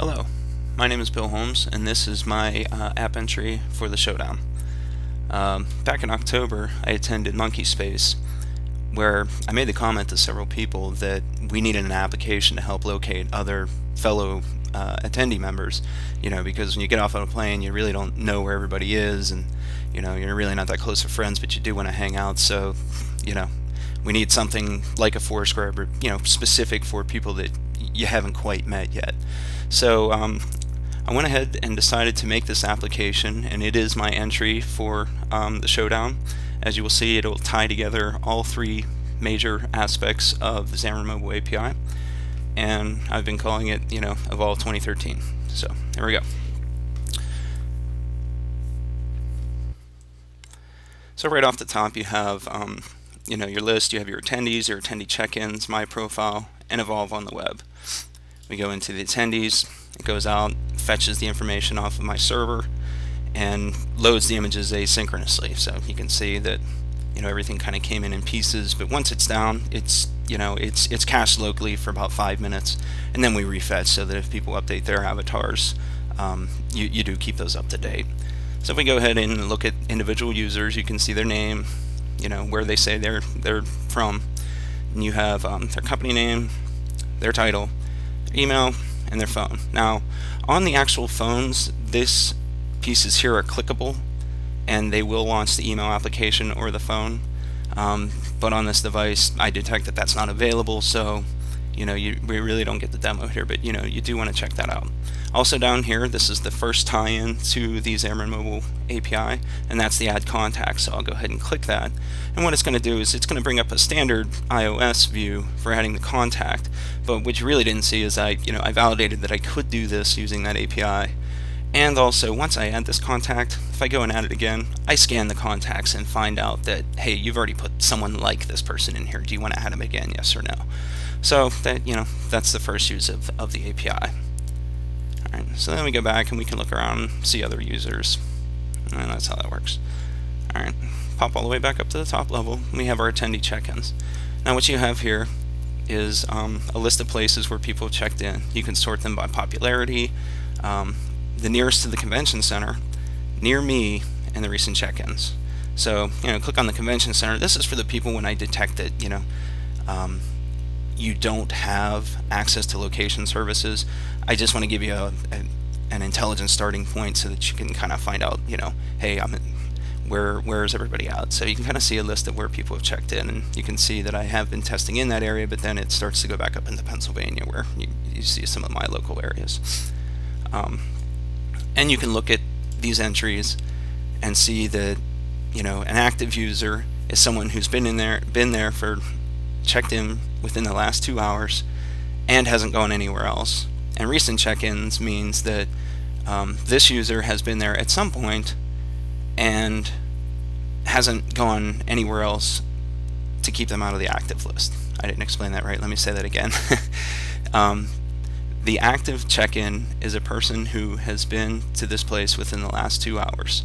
Hello, my name is Bill Holmes, and this is my app entry for the Showdown. Back in October, I attended Monkey Space, where I made the comment to several people that we needed an application to help locate other fellow attendee members, because when you get off on a plane, you really don't know where everybody is, and you're really not that close of friends, but you do want to hang out. So we need something like a Foursquare, but specific for people that you haven't quite met yet. So I went ahead and decided to make this application, and it is my entry for the Showdown. As you will see, it will tie together all three major aspects of the Xamarin Mobile API, and I've been calling it Evolve 2013. So there we go. So right off the top, you have your list. You have your attendees, your attendee check-ins, my profile, and Evolve on the web. We go into the attendees. It goes out, fetches the information off of my server, and loads the images asynchronously. So you can see that everything kind of came in pieces, but once it's down, it's cached locally for about 5 minutes, and then we refetch so that if people update their avatars, you do keep those up to date. So if we go ahead and look at individual users, you can see their name, where they say they're from, and you have their company name, their title, their email, and their phone. Now, on the actual phones, these pieces here are clickable, and they will launch the email application or the phone. But on this device, I detect that that's not available, so we really don't get the demo here, but you do want to check that out. Also down here, this is the first tie-in to the Xamarin Mobile API, and that's the Add Contact. So I'll go ahead and click that, and what it's going to do is it's going to bring up a standard iOS view for adding the contact. But what you really didn't see is I validated that I could do this using that API. And also, once I add this contact, if I go and add it again, I scan the contacts and find out that, hey, you've already put someone like this person in here. Do you want to add them again, yes or no? So that that's the first use of the API. Alright, so then we go back and we can look around, see other users, and that's how that works. Alright, pop all the way back up to the top level, and we have our attendee check-ins. Now what you have here is a list of places where people have checked in. You can sort them by popularity, the nearest to the convention center, near me, and the recent check-ins. So click on the convention center. This is for the people when I detect that you don't have access to location services. I just want to give you an intelligent starting point so that you can kind of find out, hey, where is everybody at? So you can kind of see a list of where people have checked in, and you can see that I have been testing in that area, but then it starts to go back up into Pennsylvania, where you see some of my local areas. And you can look at these entries and see that an active user is someone who's been there for checked in within the last 2 hours and hasn't gone anywhere else. And recent check-ins means that this user has been there at some point and hasn't gone anywhere else to keep them out of the active list. I didn't explain that right. Let me say that again. The active check-in is a person who has been to this place within the last 2 hours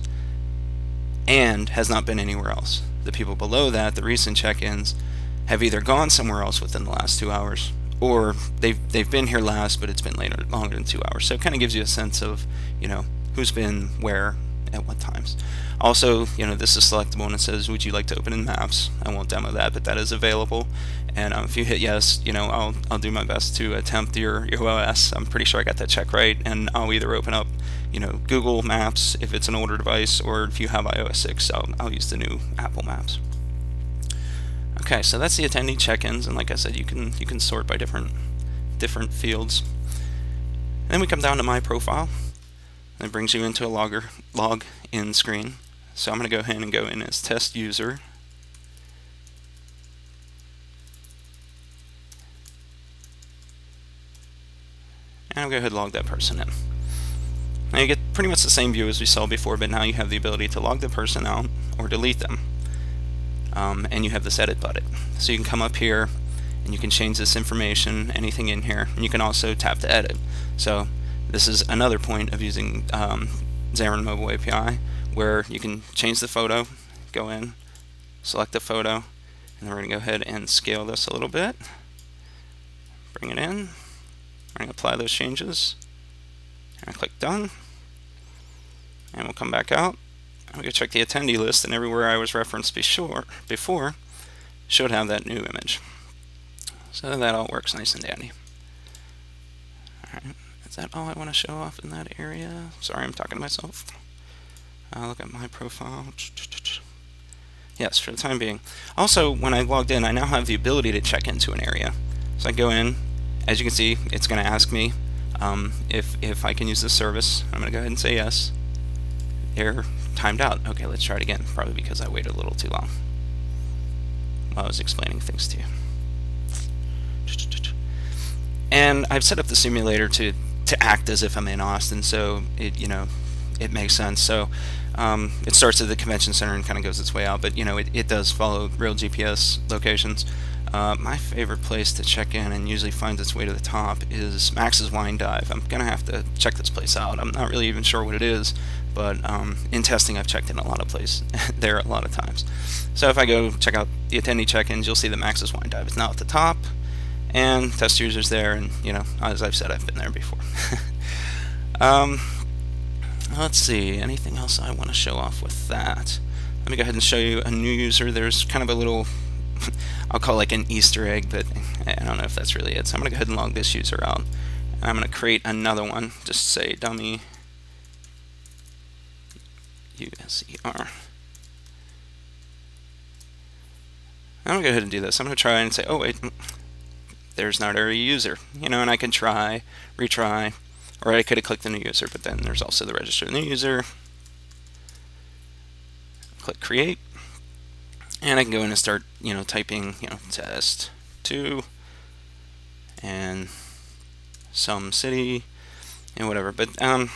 and has not been anywhere else. The people below that, the recent check-ins, have either gone somewhere else within the last 2 hours, or they've been here last, but it's been longer than 2 hours. So it kind of gives you a sense of who's been where at what times. Also, this is selectable, and it says, would you like to open in Maps? I won't demo that, but that is available. And if you hit yes, I'll do my best to attempt your OS. I'm pretty sure I got that check right, and I'll either open up Google Maps if it's an older device, or if you have iOS 6, I'll use the new Apple Maps. Okay, so that's the attendee check-ins, and like I said, you can sort by different fields. Then we come down to my profile. It brings you into a log-in screen. So I'm going to go ahead and go in as test user. And I'll go ahead and log that person in. Now you get pretty much the same view as we saw before, but now you have the ability to log the person out or delete them. And you have this edit button. So you can come up here and you can change this information, anything in here, and you can also tap to edit. So this is another point of using Xamarin Mobile API, where you can change the photo, go in, select the photo, and then we're going to go ahead and scale this a little bit, bring it in, we're going to apply those changes, I click done, and we'll come back out. I'm going to check the attendee list, and everywhere I was referenced before should have that new image. So that all works nice and dandy. Alright, is that all I want to show off in that area? Sorry, I'm talking to myself. Look at my profile. Yes, for the time being. Also, when I logged in, I now have the ability to check into an area. So I go in, as you can see, it's going to ask me if I can use this service. I'm going to go ahead and say yes. Error, timed out. Okay, let's try it again, probably because I waited a little too long while I was explaining things to you. And I've set up the simulator to act as if I'm in Austin, so it makes sense. So it starts at the convention center and kind of goes its way out, but it does follow real GPS locations. My favorite place to check in and usually finds its way to the top is Max's Wine Dive. I'm gonna have to check this place out. I'm not really even sure what it is, but in testing I've checked in a lot of places there a lot of times. So if I go check out the attendee check-ins, you'll see the Max's Wine Dive is now at the top, and test users there, and as I've said, I've been there before. Let's see, anything else I want to show off with that? Let me go ahead and show you a new user. There's kind of a little, I'll call it like an Easter egg, but I don't know if that's really it. So I'm going to go ahead and log this user out. And I'm going to create another one. Just say dummy user. I'm going to go ahead and do this. I'm going to try and say, oh wait, there's not already a user. And I can try, retry, or I could have clicked the new user, but then there's also the register new user. Click create, and I can go in and start, typing, test 2 and some city and whatever. But one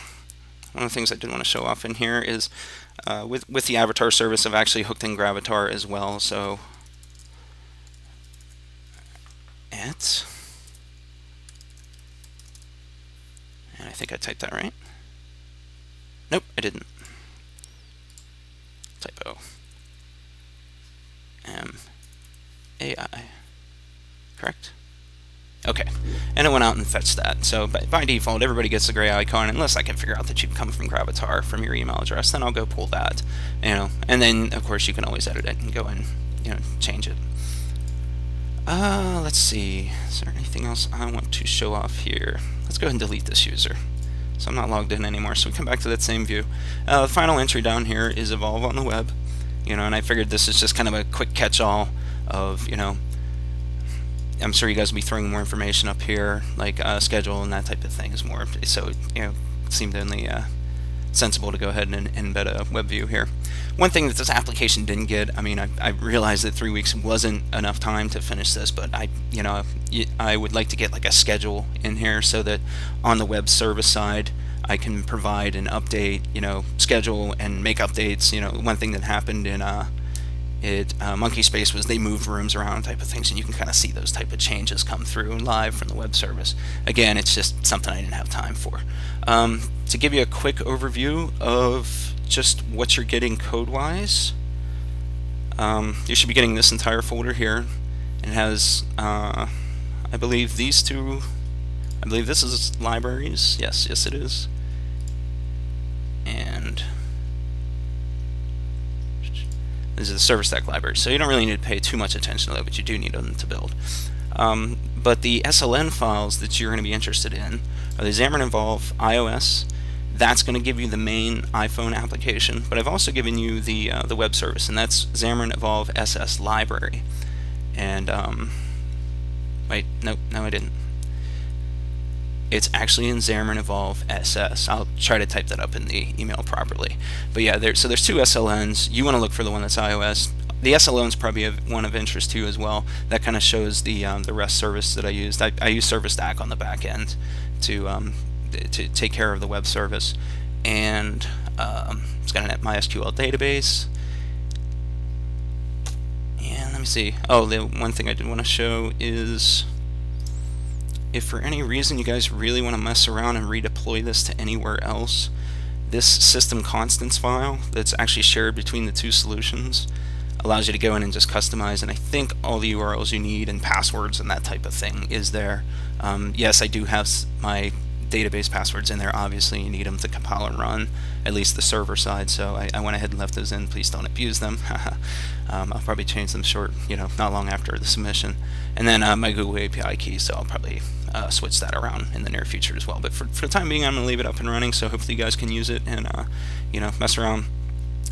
of the things I did want to show off in here is with the avatar service, I've actually hooked in Gravatar as well. So and I think I typed that right. Nope, I didn't. Typo. M-A-I. Correct? Okay. And it went out and fetched that. So by default, everybody gets the gray icon, unless I can figure out that you've come from Gravatar from your email address. Then I'll go pull that. And then, of course, you can always edit it and go and change it. Let's see. Is there anything else I want to show off here? Let's go ahead and delete this user. So I'm not logged in anymore. So we come back to that same view. The final entry down here is Evolve on the web. And I figured this is just kind of a quick catch-all of, I'm sure you guys will be throwing more information up here, like schedule and that type of thing is more. So, it seemed only sensible to go ahead and embed a web view here. One thing that this application didn't get, I realized that 3 weeks wasn't enough time to finish this, but I would like to get like a schedule in here so that on the web service side I can provide an update, schedule and make updates. One thing that happened in Monkey Space was they moved rooms around type of things, and you can kind of see those type of changes come through live from the web service. Again, it's just something I didn't have time for. To give you a quick overview of just what you're getting code-wise, you should be getting this entire folder here. It has, I believe, these two. I believe this is libraries. Yes, it is. And these are the server stack libraries. So you don't really need to pay too much attention to that, but you do need them to build. But the SLN files that you're going to be interested in are the Xamarin Evolve iOS. That's going to give you the main iPhone application, but I've also given you the web service, and that's Xamarin Evolve SS library. And wait, no, I didn't. It's actually in Xamarin Evolve SS. I'll try to type that up in the email properly. But yeah, so there's two SLNs. You want to look for the one that's iOS. The SLN is probably one of interest to you as well. That kind of shows the REST service that I used. I use Service Stack on the back end to take care of the web service, and it's got a MySQL database. And let me see. Oh, the one thing I did want to show is, if for any reason you guys really want to mess around and redeploy this to anywhere else, this system constants file that's actually shared between the two solutions allows you to go in and just customize, and I think all the URLs you need and passwords and that type of thing is there. Yes, I do have my database passwords in there. Obviously, you need them to compile and run, at least the server side. So I went ahead and left those in. Please don't abuse them. I'll probably change them not long after the submission. And then my Google API key. So I'll probably switch that around in the near future as well. But for the time being, I'm going to leave it up and running. So hopefully you guys can use it and mess around.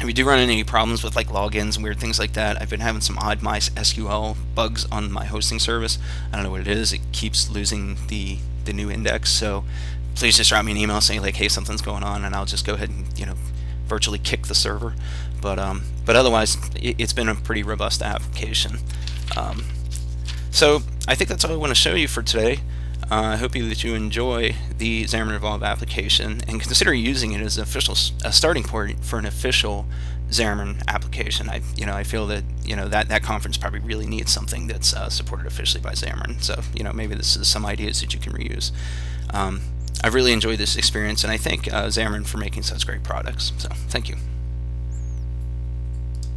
If you do run into any problems with like logins and weird things like that, I've been having some odd MySQL bugs on my hosting service. I don't know what it is. It keeps losing the new index. So please just drop me an email saying like, hey, something's going on, and I'll just go ahead and virtually kick the server. But otherwise, it's been a pretty robust application. So I think that's all I want to show you for today. I hope that you enjoy the Xamarin Evolve application and consider using it as a starting point for an official Xamarin application. I feel that that conference probably really needs something that's supported officially by Xamarin. So maybe this is some ideas that you can reuse. I've really enjoyed this experience, and I thank Xamarin for making such great products. So thank you.